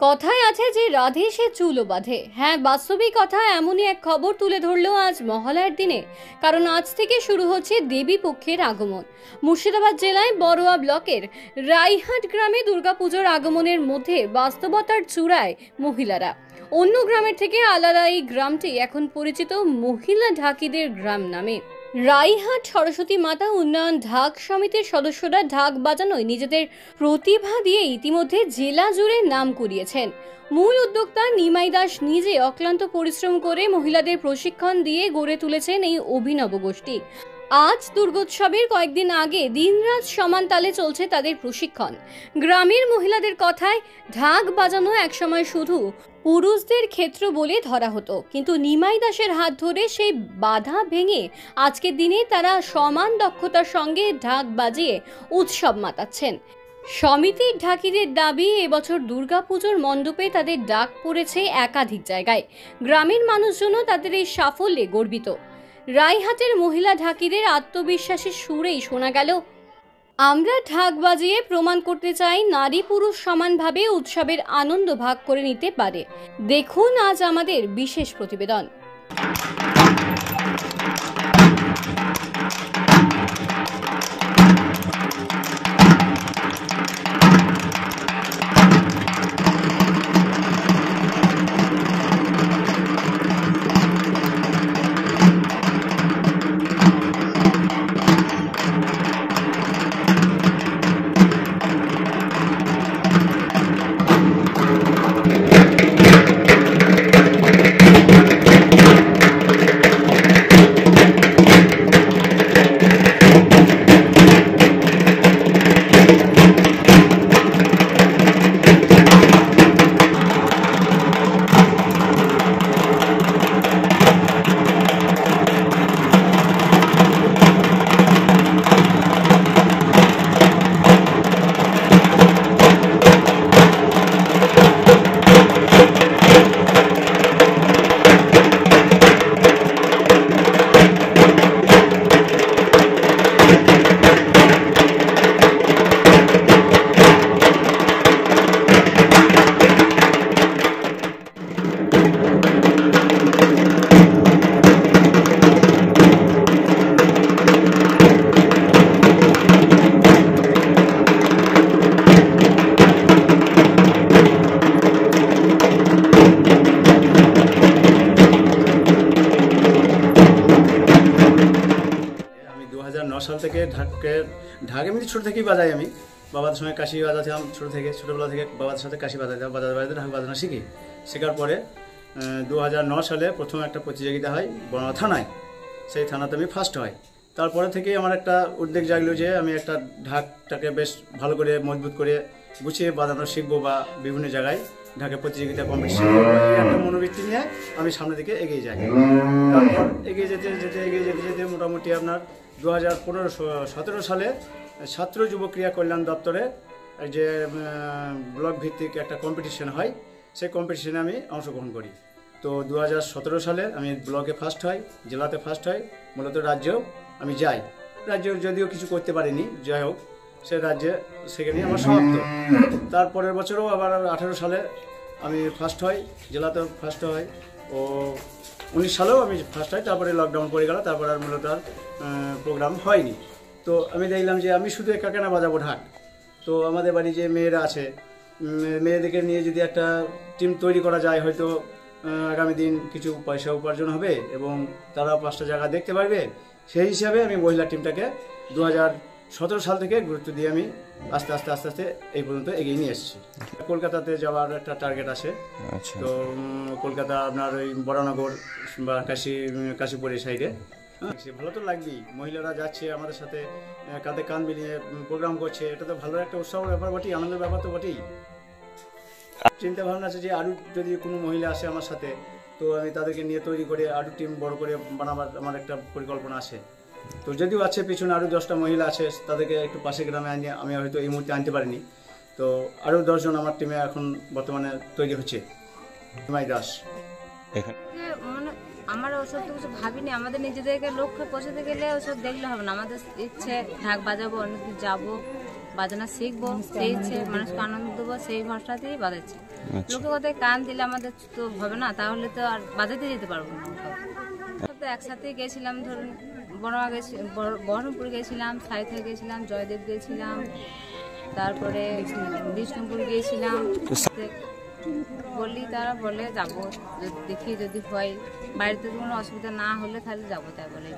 কথায় আছে যে রাধে সে চুলও বাঁধে। হ্যাঁ, বাস্তবিক কথা, এমনই এক খবর তুলে ধরলো আজ মহালয়ার দিনে। কারণ আজ থেকে শুরু হচ্ছে দেবী পক্ষের আগমন। মুর্শিদাবাদ জেলায় বড়োয়া ব্লকের রাইহাট গ্রামে দুর্গাপুজোর আগমনের মধ্যে বাস্তবতার চূড়ায় মহিলারা। অন্য গ্রামের থেকে আলাদা এই গ্রামটি এখন পরিচিত মহিলা ঢাকিদের গ্রাম নামে। রাইহাট সরস্বতী মাতা উন্নয়ন ঢাক সমিতির সদস্যরা ঢাক বাজানোয় নিজেদের প্রতিভা দিয়ে ইতিমধ্যে জেলা জুড়ে নাম কুড়িয়েছেন। মূল উদ্যোক্তা নিমাই দাস নিজে অক্লান্ত পরিশ্রম করে মহিলাদের প্রশিক্ষণ দিয়ে গড়ে তুলেছেন এই অভিনব গোষ্ঠী। আজ দুর্গোৎসবের কয়েকদিন আগে দিনরাত সমান তালে চলছে তাদের প্রশিক্ষণ। গ্রামের মহিলাদের কথায় ঢাক বাজানো একসময় শুধু পুরুষদের ক্ষেত্র বলে ধরা হতো, কিন্তু নিমাই দাসের হাত ধরে সেই বাধা ভেঙে আজকের দিনে তারা সমান দক্ষতার সঙ্গে ঢাক বাজিয়ে উৎসব মাতাচ্ছেন। সমিতির ঢাকিদের দাবি, এবছর দুর্গাপুজোর মণ্ডপে তাদের ডাক পড়েছে একাধিক জায়গায়। গ্রামের মানুষজনও তাদের এই সাফল্যে গর্বিত। রায়হাটের মহিলা ঢাকিদের আত্মবিশ্বাসের সুরেই শোনা গেল, আমরা ঢাক বাজিয়ে প্রমাণ করতে চাই নারী পুরুষ সমানভাবে উৎসবের আনন্দ ভাগ করে নিতে পারে। দেখুন আজ আমাদের বিশেষ প্রতিবেদন। সাল থেকে ঢাক এমনি ছোটো থেকেই বাজাই। আমি বাবার সঙ্গে কাশি বাজাতাম ছোটোবেলা থেকে বাবার সাথে কাশি বাজাতাম, বাজাতে ঢাক বাজানো শিখি। শেখার পরে 2009 সালে প্রথম একটা প্রতিযোগিতা হয় বড়োয়া থানায়। সেই থানাতে আমি ফার্স্ট হই। তারপরে থেকেই আমার একটা উদ্যোগ জাগলো যে আমি একটা ঢাকটাকে বেশ ভালো করে মজবুত করে গুছিয়ে বাজানো শিখবো বা বিভিন্ন জায়গায় ঢাকের প্রতিযোগিতা কম্পিটিশন একটা মনোবৃত্তি নিয়ে আমি সামনের দিকে এগিয়ে যাই। তারপর এগিয়ে যেতে মোটামুটি আপনার 2017 সালে ছাত্র যুব ক্রীড়া কল্যাণ দপ্তরে যে ব্লক ভিত্তিক একটা কম্পিটিশন হয়, সেই কম্পিটিশনে আমি অংশগ্রহণ করি। তো 2017 সালে আমি ব্লকে ফার্স্ট হই, জেলাতে ফার্স্ট হই, মূলত রাজ্যেও আমি যাই। রাজ্যে যদিও কিছু করতে পারিনি, যাই হোক সে রাজ্যে সেখানেই আমার সমাপ্ত। তারপরের বছরও আবার 18 সালে আমি ফার্স্ট হই, জেলাতেও ফার্স্ট হই। ও 19 সালেও আমি ফার্স্ট হই। তারপরে লকডাউন পড়ে গেল, তারপর আর মূলত আর প্রোগ্রাম হয়নি। তো আমি দেখলাম যে আমি শুধু একা কেন বাজাবো ঢাক। তো আমাদের বাড়ি যে মেয়েরা আছে, মেয়েদেরকে নিয়ে যদি একটা টিম তৈরি করা যায়, হয়তো আগামী দিন কিছু পয়সা উপার্জন হবে এবং তারা 5টা জায়গা দেখতে পারবে। সেই হিসাবে আমি মহিলা টিমটাকে 2017 সাল থেকে গুরুত্ব দিয়ে আমি আস্তে আস্তে এই পর্যন্ত এগিয়ে নিয়ে এসেছি। কলকাতাতে যাওয়ার একটা টার্গেট আছে। তো কলকাতা আপনার ওই বরানগর বা কাশীপুরের সাইডে। সে ভালো তো লাগবেই, মহিলারা যাচ্ছে আমাদের সাথে কাঁধে কাঁধ মিলিয়ে প্রোগ্রাম করছে, এটা তো ভালো একটা উৎসবের ব্যাপার বটেই, আনন্দের ব্যাপার তো বটেই। চিন্তা ভাবনা আছে যে আরও যদি কোনো মহিলা আসে আমার সাথে, তো আমি তাদেরকে নিয়ে তৈরি করে আরও টিম বড় করে বানাবার আমার একটা পরিকল্পনা আছে। তো যদিও আছে পিছনে আরও 10টা মহিলা আছে, তাদেরকে একটু পাশে গ্রামে আনিয়ে আমি হয়তো এই মুহূর্তে আনতে পারিনি। তো আরও 10 জন আমার টিমে এখন বর্তমানে তৈরি হচ্ছে। নিমাই দাস আমরা ওসব তো কিছু ভাবিনি, আমাদের নিজেদেরকে লক্ষ্যে পৌঁছাতে গেলে ওসব দেখলে হবে না। আমাদের ইচ্ছে ঢাক বাজাবো, অনেক যাবো, বাজনা শিখবো, সেই ইচ্ছে মানুষকে আনন্দ দেবো, সেই ভাষাতেই বাজাচ্ছি। আচ্ছা। লোকে কথায় কান দিলে আমাদের তো হবে না, তাহলে তো আর বাজাতে যেতে পারবো না। সব তো একসাথে গেছিলাম, ধরুন বড়মা গেছি, বহরমপুর গেছিলাম, সাইথা গেছিলাম, জয়দেব গেছিলাম, তারপরে বিষ্ণুপুর গিয়েছিলাম। বললি তারা বলে যাবো, দেখি যদি হয়, বাড়িতে কোনো অসুবিধা না হলে তাহলে যাবো, তাই বলে।